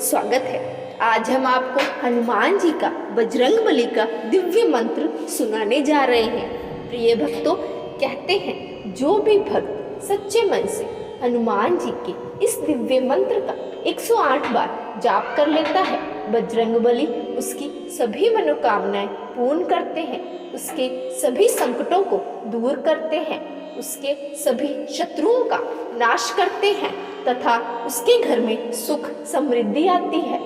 स्वागत है। आज हम आपको हनुमान जी का बजरंगबली का दिव्य मंत्र सुनाने जा रहे हैं। प्रिय भक्तों, कहते हैं जो भी भक्त सच्चे मन से हनुमान जी के इस दिव्य मंत्र का 108 बार जाप कर लेता है, बजरंगबली उसकी सभी मनोकामनाएं पूर्ण करते हैं, उसके सभी संकटों को दूर करते हैं, उसके सभी शत्रुओं का नाश करते हैं तथा उसके घर में सुख समृद्धि आती है,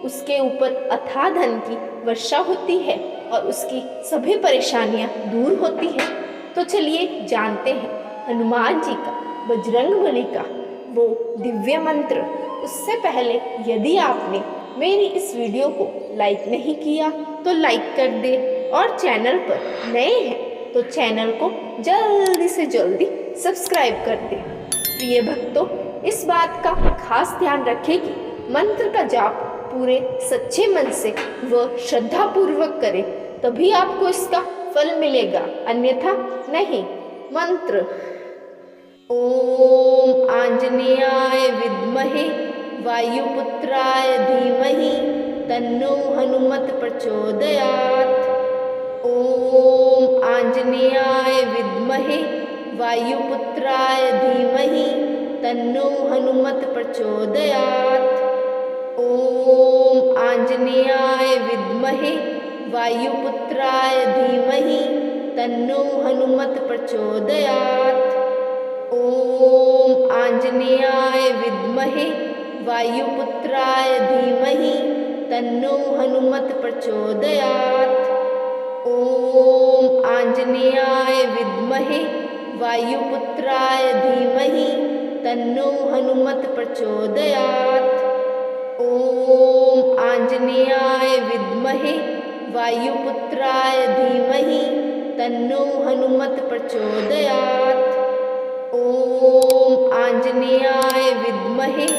उसके ऊपर अथाह धन की वर्षा होती है और उसकी सभी परेशानियां दूर होती हैं। तो चलिए जानते हैं हनुमान जी का बजरंगबली का वो दिव्य मंत्र। उससे पहले यदि आपने मेरी इस वीडियो को लाइक नहीं किया तो लाइक कर दे और चैनल पर नए हैं तो चैनल को जल्दी से जल्दी सब्सक्राइब कर दे। प्रिय भक्तों, इस बात का खास ध्यान रखें कि मंत्र का जाप पूरे सच्चे मन से व श्रद्धा पूर्वक करें, तभी आपको इसका फल मिलेगा, अन्यथा नहीं। मंत्र: ओम आंजनेयाय विद्महे वायुपुत्राय धीमहि तन्नो हनुमत प्रचोदयात्। ओम आंजनेयाय विद्महे वायुपुत्राय धीमहि तन्नो हनुमत प्रचोदयात्। ओम आंजनेयाय विद्महे वायुपुत्राय धीमहि तन्नो हनुमत प्रचोदयात्। ओम आंजनेयाय विद्महे वायुपुत्राय धीमहि तन्नो हनुमत प्रचोदयात्। ओम आंजनेयाय विद्महे वायुपुत्राय धीमहि तन्नो हनुमत प्रचोदयात्। ओम आंजनेयाय विद्महे वायुपुत्राय धीमहि तन्नो हनुमत प्रचोदयात्। ओम आंजनेयाय विद्महे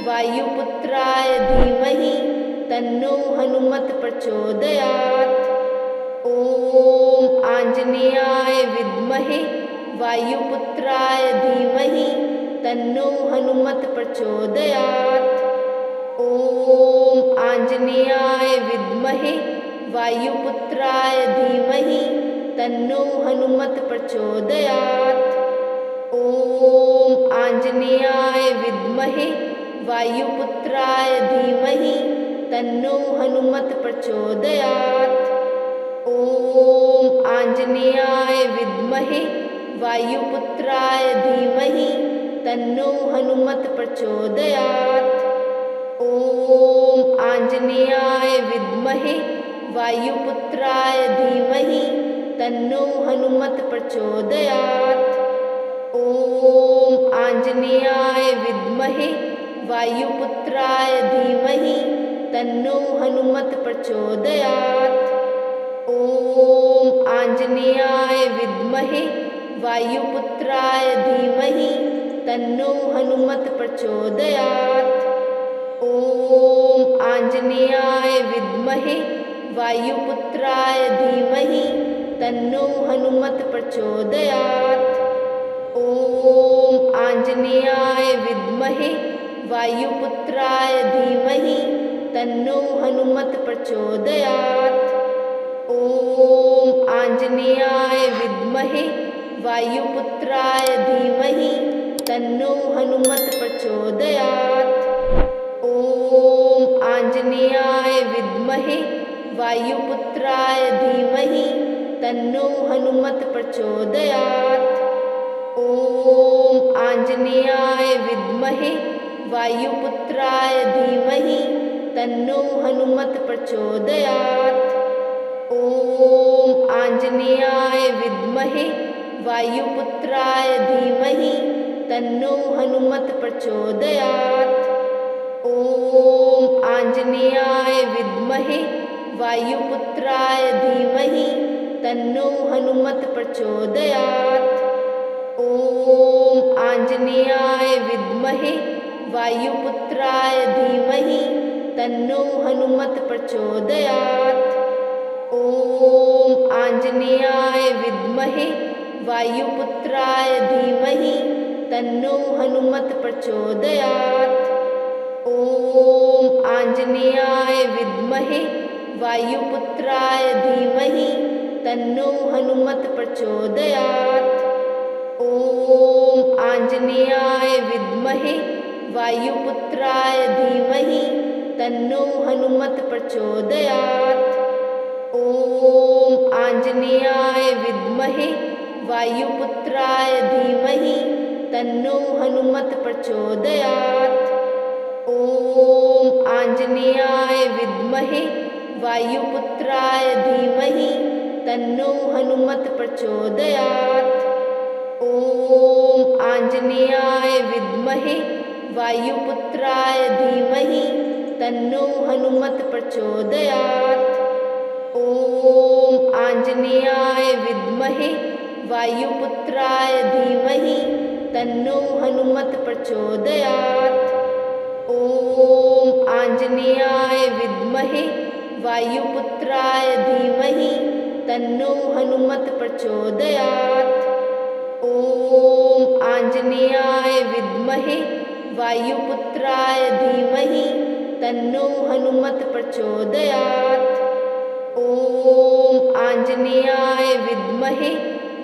वायुपुत्राय धीमहि तन्नो हनुमत प्रचोदयात्। ओम आंजनेयाय विद्महे वायुपुत्राय धीमहि तन्नो हनुमत प्रचोदयात्। ओम आंजनेयाय विद्महे वायुपुत्राय धीमहि तन्नो हनुमत प्रचोदयात्। ओम आंजनेयाय विद्महे वायुपुत्राय धीमहि तन्नो हनुमत प्रचोदयात्। ओम आंजनेयाय विद्महे वायुपुत्राय धीमहि तन्नो हनुमत प्रचोदयात्। ओम आंजनेयाय विद्महे वायुपुत्राय धीमहि तन्नो हनुमत प्रचोदयात्। ओम आंजनेयाय विद्महे वायुपुत्राय धीमहि तन्नो हनुमत प्रचोदयात्। ओम आंजनेयाय विद्महे वायुपुत्राय धीमहि तन्नो हनुमत प्रचोदयात्। ओम आंजनेयाय विद्महे वायुपुत्राय धीमहि तन्नो हनुमत प्रचोदयात्। ओम आंजनेयाय विद्महे वायुपुत्राय धीमहि तन्नो हनुमत प्रचोदयात्। ओम आंजनेयाय विद्महे वायुपुत्राय धीमहि तन्नो हनुमत प्रचोदयात्। ओम आंजनेयाय विद्महे वायुपुत्राय धीमहि तन्नो हनुमत प्रचोदयात्। ओम आंजनेयाय विद्महे वायुपुत्राय धीमहि तन्नो हनुमत प्रचोदयात्। ओम आंजनेयाय विद्महे वायुपुत्राय धीमहि तन्नो हनुमत प्रचोदयात्। ओम आंजनेयाय विद्महे वायुपुत्राय धीमहि तन्नो हनुमत प्रचोदयात्। ओम आंजनेयाय विद्महे वायुपुत्राय धीमहि तन्नो हनुमत प्रचोदयात्। ओम आंजनेयाय विद्महे वायुपुत्राय धीमहि तन्नो हनुमत प्रचोदयात्। ओम आंजनेयाय विद्महे वायुपुत्राय धीमहि तन्नो हनुमत प्रचोदयात्। ॐ आंजनेयाय विद्महे वायुपुत्राय धीमहि तन्नो हनुमत प्रचोदयात्। ॐ आंजनेयाय विद्महे वायुपुत्राय धीमहि तन्नो हनुमत प्रचोदयात्। ॐ आंजनेयाय विद्महे वायुपुत्राय धीमहि तन्नो हनुमत प्रचोदयात्। ॐ आंजनेयाय विद्महे वायुपुत्राय धीमहि तन्नो हनुमत प्रचोदयात्। ॐ आंजनेयाय विद्महे वायुपुत्राय धीमहि तन्नो हनुमत प्रचोदयात्। ॐ आंजनेयाय विद्महे वायुपुत्राय धीमहि तन्नो हनुमत प्रचोदयात्। ॐ आंजनेयाय विद्महे वायुपुत्राय धीमहि तन्नो हनुमत प्रचोदयात्। ॐ आंजनेयाय विद्महे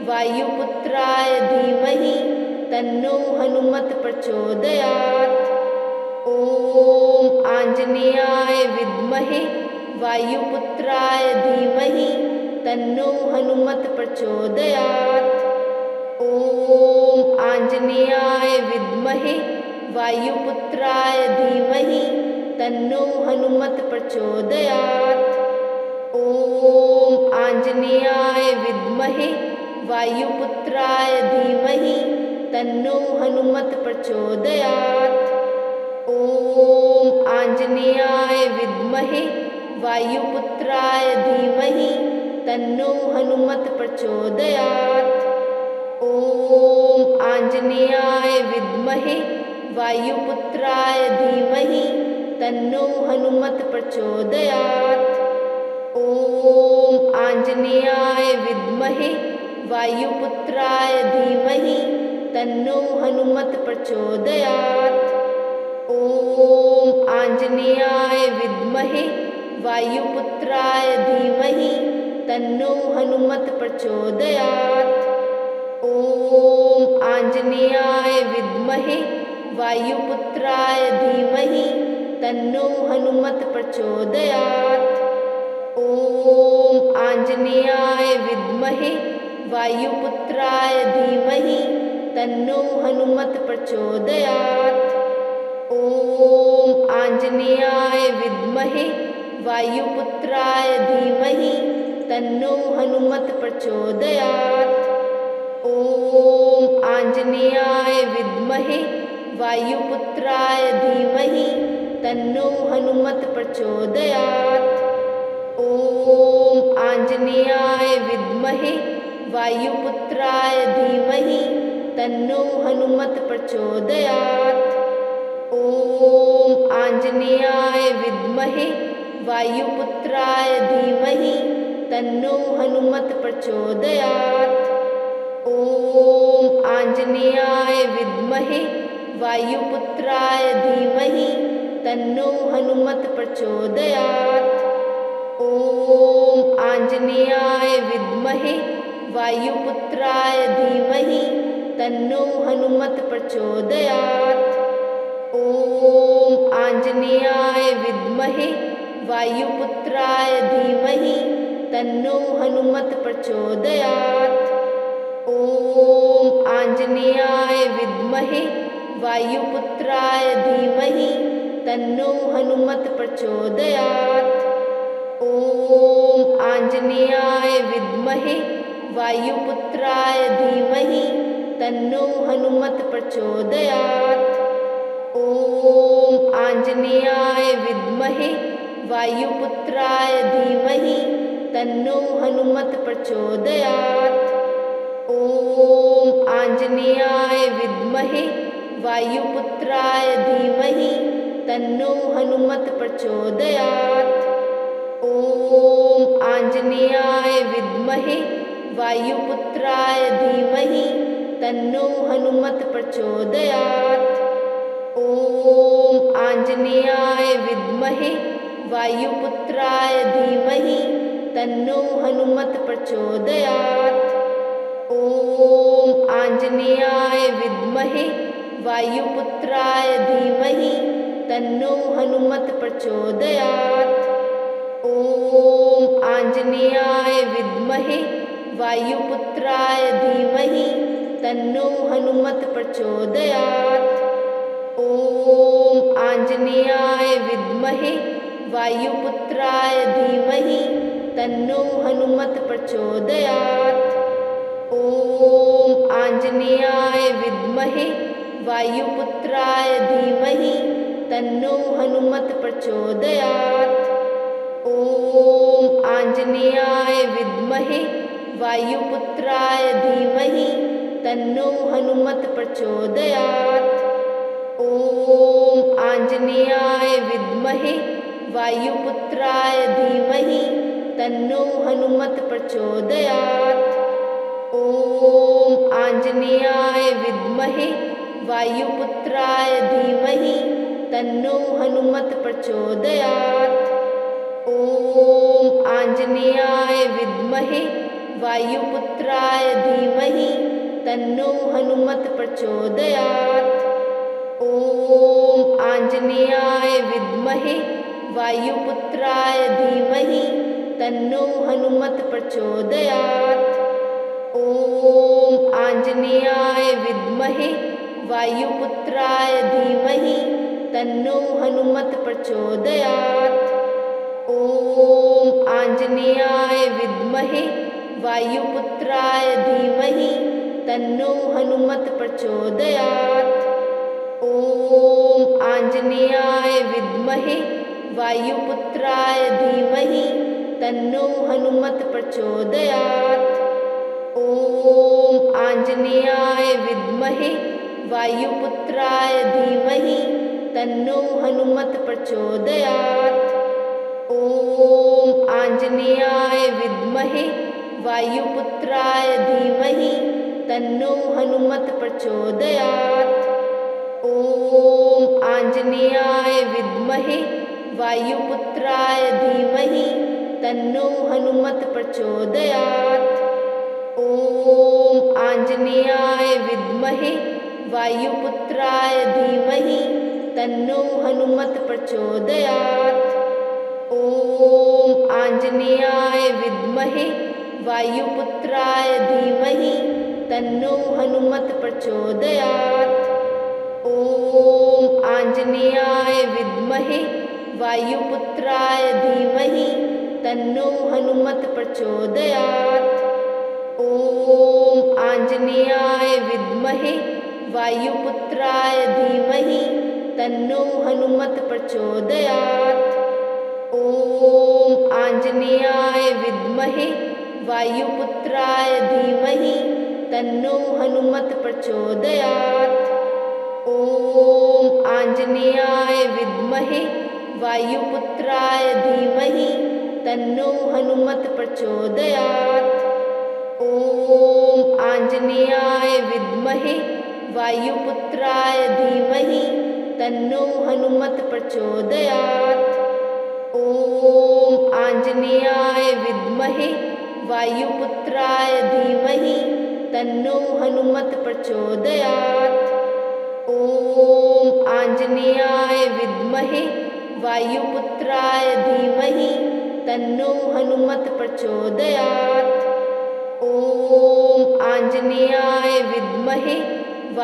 वायुपुत्राय धीमहि तन्नो हनुमत प्रचोदयात्। ॐ आंजनेयाय विद्महे वायुपुत्राय धीमहि तन्नो हनुमत प्रचोदयात्। ॐ आंजनेयाय विद्महे वायुपुत्राय धीमहि तन्नो हनुमत प्रचोदयात्। ॐ आंजनेयाय विद्महे वायुपुत्राय धीमहि तन्नो हनुमत प्रचोदयात्। ॐ आंजनेयाय विद्महे वायुपुत्राय धीमहि तन्नो हनुमत प्रचोदयात्। ॐ आंजनेयाय विद्महे वायुपुत्राय धीमहि तन्नो हनुमत प्रचोदयात्। ॐ आंजनेयाय विद्महे वायुपुत्राय धीमहि तन्नो हनुमत प्रचोदयात्। ॐ आंजनेयाय विद्महे वायुपुत्राय धीमहि तन्नो हनुमत प्रचोदयात्। ॐ आंजनेयाय विद्महे वायुपुत्राय धीमहि तन्नो हनुमत प्रचोदयात्। ॐ आंजनेयाय विद्महे वायुपुत्राय धीमहि तन्नो हनुमत प्रचोदयात्। ॐ आंजनेयाय विद्महे वायुपुत्राय धीमहि तन्नो हनुमत प्रचोदयात्। ॐ आंजनेयाय विद्महे वायुपुत्राय धीमहि तन्नो हनुमत प्रचोदयात्। ॐ आंजनेयाय विद्महे वायुपुत्राय धीमहि तन्नो हनुमत प्रचोदयात्। ॐ आंजनेयाय विद्महे वायुपुत्राय धीमहि तन्नो हनुमत प्रचोदयात्। ॐ आंजनेयाय विद्महे वायुपुत्राय धीमहि तन्नो हनुमत प्रचोदयात्। ॐ आंजनेयाय विद्महे वायुपुत्राय धीमहि तन्नो हनुमत प्रचोदयात्। ॐ आंजनेयाय विद्महे वायुपुत्राय धीमहि तन्नो हनुमत प्रचोदयात्। ॐ आंजनेयाय विद्महे वायुपुत्राय धीमहि तन्नो हनुमत प्रचोदयात्। ॐ आंजनेयाय विद्महे वायुपुत्राय धीमहि तन्नो हनुमत प्रचोदयात्। ॐ आंजनेयाय विद्महे वायुपुत्राय धीमहि तन्नो हनुमत प्रचोदयात्। ॐ आंजनेयाय विद्महे वायुपुत्राय धीमहि तन्नो हनुमत प्रचोदयात्। ॐ आंजनेयाय विद्महे वायुपुत्राय धीमहि तन्नो हनुमत प्रचोदयात्। ॐ आंजनेयाय विद्महे वायुपुत्राय धीमहि तन्नो हनुमत प्रचोदयात्। ॐ आंजनेयाय विद्महे वायुपुत्राय धीमहि तन्नो हनुमत प्रचोदयात्। ॐ आंजनेयाय विद्महे वायुपुत्राय धीमहि तन्नो हनुमत प्रचोदयात्। ॐ आंजनेयाय विद्महे वायुपुत्राय धीमहि तन्नो हनुमत प्रचोदयात्। ॐ आंजनेयाय विद्महे वायुपुत्राय धीमहि तन्नो हनुमत प्रचोदयात्। ॐ आंजनेयाय विद्महे वायुपुत्राय धीमहि तन्नो हनुमत प्रचोदयात्। ॐ आंजनेयाय विद्महे वायुपुत्राय धीमहि तन्नो हनुमत प्रचोदयात्। ॐ आंजनेयाय विद्महे वायुपुत्राय धीमहि तन्नो हनुमत प्रचोदयात्। ॐ आंजनेयाय विद्महे वायुपुत्राय धीमहि तन्नो हनुमत प्रचोदयात्। ॐ आंजनेयाय विद्महे वायुपुत्राय धीमहि तन्नो हनुमत प्रचोदयात्। ॐ आंजनेयाय विद्महे वायुपुत्राय धीमहि तन्नो हनुमत प्रचोदयात्। ॐ आंजनेयाय विद्महे वायुपुत्राय धीमहि तन्नो हनुमत प्रचोदयात्। ॐ आंजनेयाय विद्महे वायुपुत्राय धीमहि तन्नो हनुमत प्रचोदयात्। ॐ आंजनेयाय विद्महे वायुपुत्राय धीमहि तन्नो हनुमत प्रचोदयात्। ॐ आंजनेयाय विद्महे वायुपुत्राय धीमहि तन्नो हनुमत प्रचोदयात्। ॐ आंजनेयाय विद्महे वायुपुत्राय धीमहि तन्नो हनुमत प्रचोदयात्। ॐ आंजनेयाय विद्महे वायुपुत्राय धीमहि तन्नो हनुमत प्रचोदयात्। ॐ आंजनेयाय विद्महे वायुपुत्राय धीमहि तन्नो हनुमत प्रचोदयात्। ॐ आंजनेयाय विद्महे वायुपुत्राय धीमहि तन्नो हनुमत प्रचोदयात्। ॐ आंजनेयाय विद्महे वायुपुत्राय धीमहि तन्नो हनुमत प्रचोदयात्। ॐ आंजनेयाय विद्महे वायुपुत्राय धीमहि तन्नो हनुमत प्रचोदयात्। ॐ आंजनेयाय विद्महे वायुपुत्राय धीमहि तन्नो हनुमत प्रचोदयात्। ॐ आंजनेयाय विद्महे वायुपुत्राय धीमहि तन्नो हनुमत प्रचोदयात्। ॐ आंजनेयाय विद्महे वायुपुत्राय धीमहि तन्नो हनुमत प्रचोदयात्। ॐ आंजनेयाय विद्महे वायुपुत्राय धीमहि तन्नो हनुमत प्रचोदयात्। ॐ आंजनेयाय विद्महे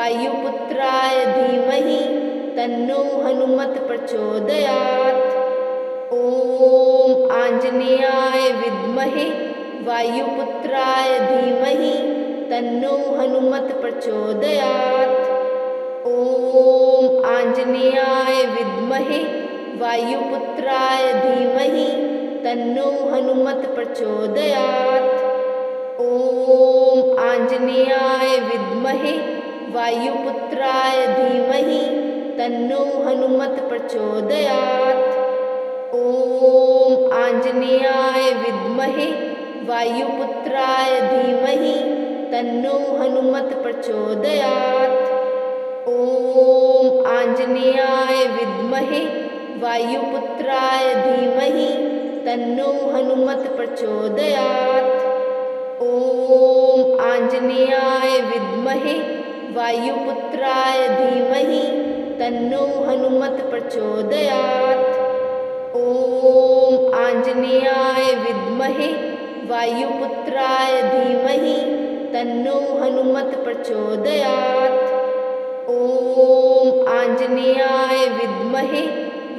वायुपुत्राय धीमहि तन्नो हनुमत प्रचोदयात्। ॐ आंजनेयाय विद्महे वायुपुत्राय धीमहि तन्नो हनुमत प्रचोदयात्। ॐ आंजनेयाय विद्महे वायुपुत्राय धीमहि तन्नो हनुमत प्रचोदयात्। ॐ आंजनेयाय विद्महे वायुपुत्राय धीमहि तन्नो हनुमत प्रचोदयात्। ॐ आंजनेयाय विद्महे वायुपुत्राय धीमहि तन्नो हनुमत प्रचोदयात्। ॐ आंजनेयाय विद्महे वायुपुत्राय धीमहि तन्नो हनुमत प्रचोदयात्। ॐ आंजनेयाय विद्महे वायुपुत्राय धीमहि तन्नो हनुमत प्रचोदयात्। ॐ आंजनेयाय विद्महे वायुपुत्राय धीमहि तन्नो हनुमत प्रचोदयात्। ॐ आंजनेयाय विद्महे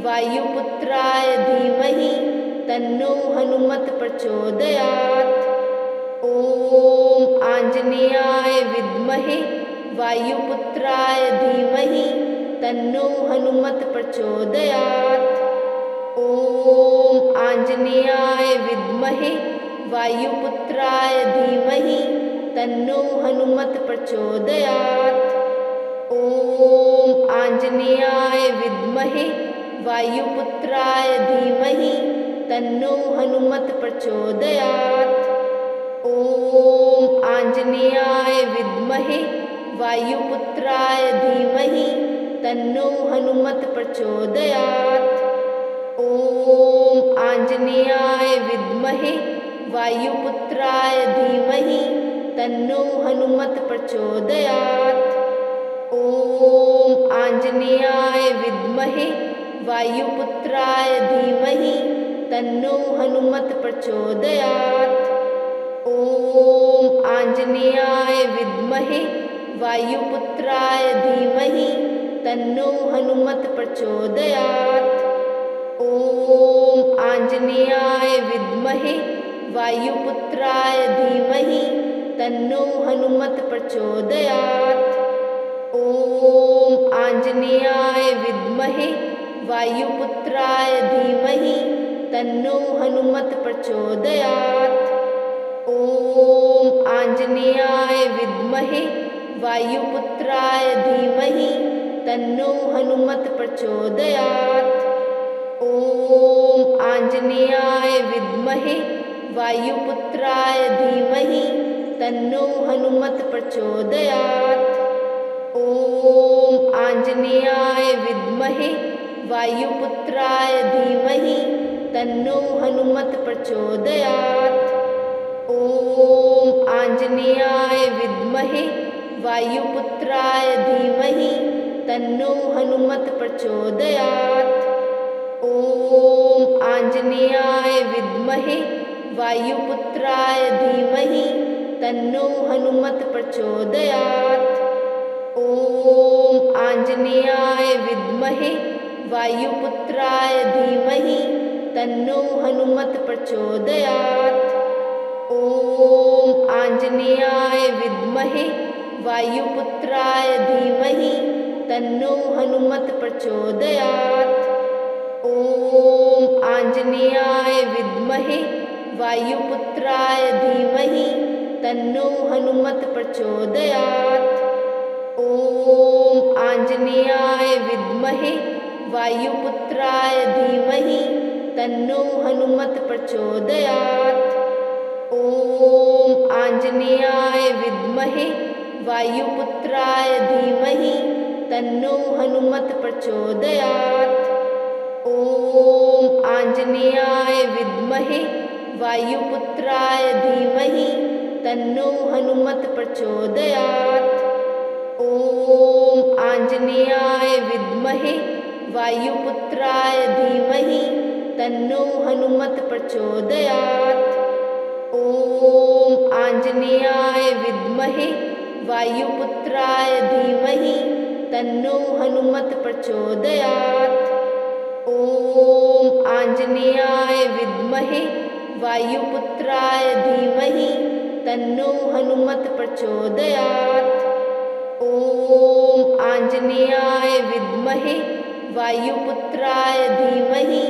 वायुपुत्राय धीमहि तन्नो हनुमत प्रचोदयात्। ॐ आंजनेयाय विद्महे वायुपुत्राय धीमहि तन्नो हनुमत प्रचोदयात्। ॐ आंजनेयाय विद्महे वायुपुत्राय धीमहि तन्नो हनुमत प्रचोदयात्। ॐ आंजनेयाय विद्महे वायुपुत्राय धीमहि तन्नो हनुमत प्रचोदयात्। ॐ आंजनेयाय विद्महे वायुपुत्राय धीमहि तन्नो हनुमत प्रचोदयात्। ॐ आंजनेयाय विद्महे वायुपुत्राय धीमहि तन्नो हनुमत प्रचोदयात्। ॐ आंजनेयाय विद्महे वायुपुत्राय धीमहि तन्नो हनुमत प्रचोदयात्। ॐ आंजनेयाय विद्महे वायुपुत्राय धीमहि तन्नो हनुमत प्रचोदयात्। ॐ आंजनेयाय विद्महे वायुपुत्राय धीमहि तन्नो हनुमत प्रचोदयात्। ॐ आंजनेयाय विद्महे वायुपुत्राय धीमहि तन्नो हनुमत प्रचोदयात्। ॐ आंजनेयाय विद्महे वायुपुत्राय धीमहि तन्नो हनुमत प्रचोदयात्। ॐ आंजनेयाय विद्महे वायुपुत्राय धीमहि तन्नो हनुमत प्रचोदयात्। ॐ आंजनेयाय विद्महे वायुपुत्राय धीमहि तन्नो हनुमत प्रचोदयात्। ॐ आंजनेयाय विद्महे वायुपुत्राय धीमहि तन्नो हनुमत प्रचोदयात्। ॐ आंजनेयाय विद्महे वायुपुत्राय धीमहि तन्नो हनुमत प्रचोदयात्। ॐ आंजनेयाय विद्महे वायुपुत्राय धीमहि तन्नो हनुमत प्रचोदयात्। ॐ आंजनेयाय विद्महे वायुपुत्राय धीमहि तन्नो हनुमत प्रचोदयात्। ॐ आंजनेयाय विद्महे वायुपुत्राय धीमहि तन्नो हनुमत प्रचोदयात्। ॐ आंजनेयाय विद्महे वायुपुत्राय धीमहि तन्नो हनुमत प्रचोदयात्। ॐ आंजनेयाय विद्महे वायुपुत्राय धीमहि तन्नो हनुमत प्रचोदयात्। ॐ आंजनेयाय विद्महे वायुपुत्राय धीमहि तन्नो हनुमत प्रचोदयात्। ॐ आंजनेयाय विद्महे वायुपुत्राय धीमहि तन्नो हनुमत प्रचोदयात्। ॐ आंजनेयाय विद्महे वायुपुत्राय धीमहि तन्नो हनुमत प्रचोदयात्। ॐ आंजनेयाय विद्महे वायुपुत्राय धीमहि तन्नो हनुमत प्रचोदयात्। ॐ आंजनेयाय विद्महे वायुपुत्राय धीमहि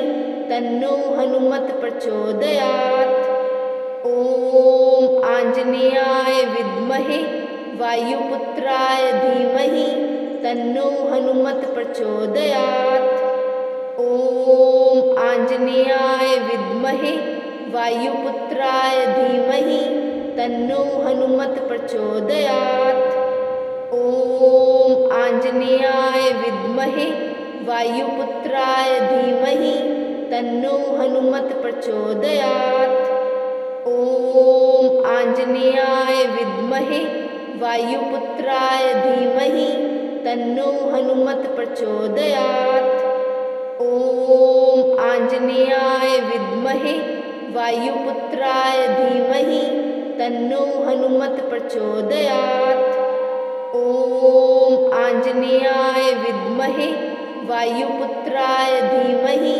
तन्नो हनुमत प्रचोदयात्। ॐ आंजनेयाय विद्महे वायुपुत्राय धीमहि तन्नो हनुमत प्रचोदयात्। ॐ आंजनेयाय विद्महे वायुपुत्राय धीमहि तन्नो हनुमत प्रचोदयात्। ॐ आञ्जनेयाय विद्महे वायुपुत्राय धीमहि तन्नो हनुमत् प्रचोदयात्। ॐ आञ्जनेयाय विद्महे वायुपुत्राय धीमहि तन्नो हनुमत् प्रचोदयात्। ॐ आञ्जनेयाय विद्महे वायुपुत्राय धीमहि तन्नो हनुमत् प्रचोदयात्। ॐ आञ्जनेयाय विद्महे वायुपुत्राय धीमहि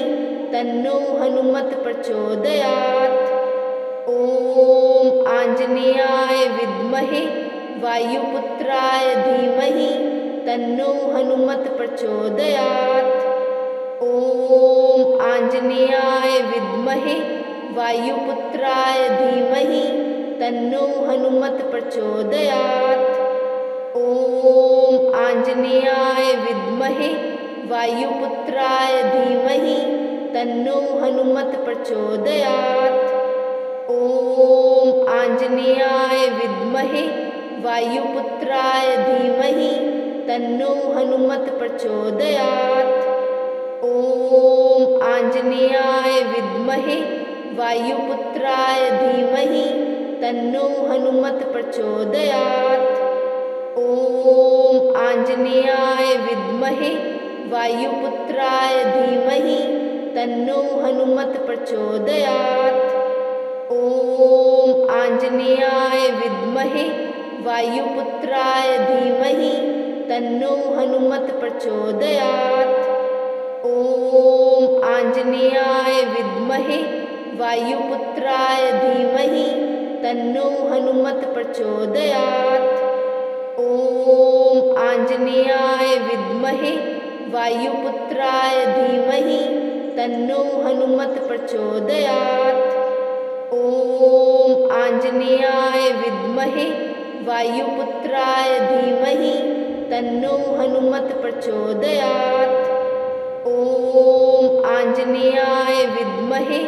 तन्नो हनुमत् प्रचोदयात्। ॐ आञ्जनेयाय विद्महे वायुपुत्राय धीमहि तन्नो हनुमत् प्रचोदयात्। ॐ आञ्जनेयाय विद्महे वायुपुत्राय धीमहि तन्नो हनुमत् प्रचोदयात्। ॐ आञ्जनेयाय विद्महे वायुपुत्राय धीमहि तन्नो हनुमत् प्रचोदयात्। ॐ आञ्जनेयाय विद्महे वायुपुत्राय धीमहि तन्नो हनुमत् प्रचोदयात्। ॐ आञ्जनेयाय विद्महे वायुपुत्राय धीमहि तन्नो हनुमत् प्रचोदयात्। ॐ आञ्जनेयाय विद्महे वायुपुत्राय धीमहि तन्नो हनुमत् प्रचोदयात्। ॐ आञ्जनेयाय विद्महे वायुपुत्राय धीमहि तन्नो हनुमत् प्रचोदयात्। ॐ आञ्जनेयाय विद्महे वायुपुत्राय धीमहि तन्नो हनुमत् प्रचोदयात्। ॐ आञ्जनेयाय विद्महे वायुपुत्राय धीमहि तन्नो हनुमत् प्रचोदयात्। ॐ आञ्जनेयाय विद्महे वायुपुत्राय धीमहि तन्नो हनुमत् प्रचोदयात्। ॐ आञ्जनेयाय विद्महे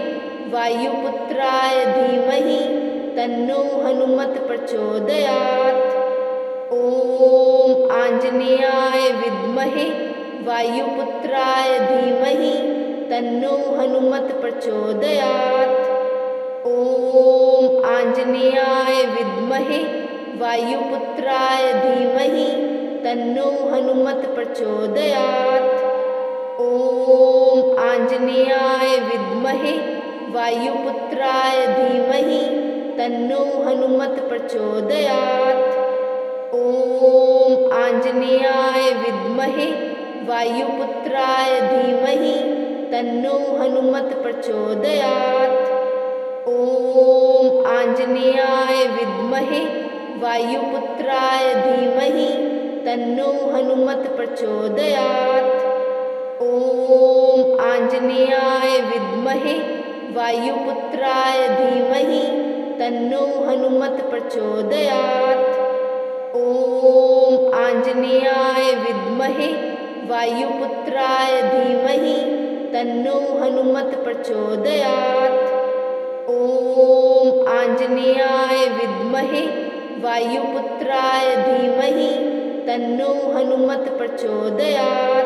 वायुपुत्राय धीमहि तन्नो हनुमत् प्रचोदयात्। ॐ आञ्जनेयाय विद्महे वायुपुत्राय धीमहि तन्नो हनुमत् प्रचोदयात्। ॐ आञ्जनेयाय विद्महे वायुपुत्राय धीमहि तन्नो हनुमत् प्रचोदयात्। ॐ आञ्जनेयाय विद्महे वायुपुत्राय धीमहि तन्नो हनुमत् प्रचोदयात्। ॐ आञ्जनेयाय विद्महे वायुपुत्राय धीमहि तन्नो हनुमत् प्रचोदयात्। ॐ आञ्जनेयाय विद्महे वायुपुत्राय धीमहि तन्नो हनुमत् प्रचोदयात्। ॐ आञ्जनेयाय विद्महे वायुपुत्राय धीमहि तन्नो हनुमत् प्रचोदयात्। ॐ आञ्जनेयाय विद्महे वायुपुत्राय धीमहि तन्नो हनुमत् प्रचोदयात्। ॐ आञ्जनेयाय विद्महे वायुपुत्राय धीमहि तन्नो हनुमत् प्रचोदयात्।